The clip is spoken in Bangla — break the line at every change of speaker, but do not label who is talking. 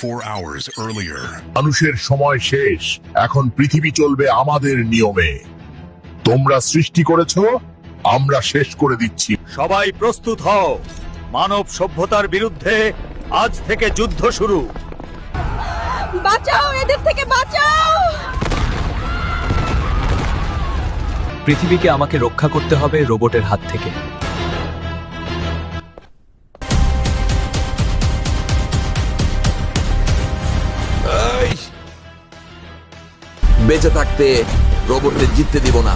24 hours earlier.
মানুষের সময় শেষ, এখন পৃথিবী চলবে আমাদের নিয়মে। তোমরা সৃষ্টি করেছো, আমরা শেষ করে দিচ্ছি।
সবাই প্রস্তুত হও, মানব সভ্যতার বিরুদ্ধে আজ থেকে যুদ্ধ শুরু।
বাঁচাও, এদের থেকে বাঁচাও।
পৃথিবীকে আমাকে রক্ষা করতে হবে রোবটের হাত থেকে।
বেঁচে থাকতে রোবটদের জিততে দিব না।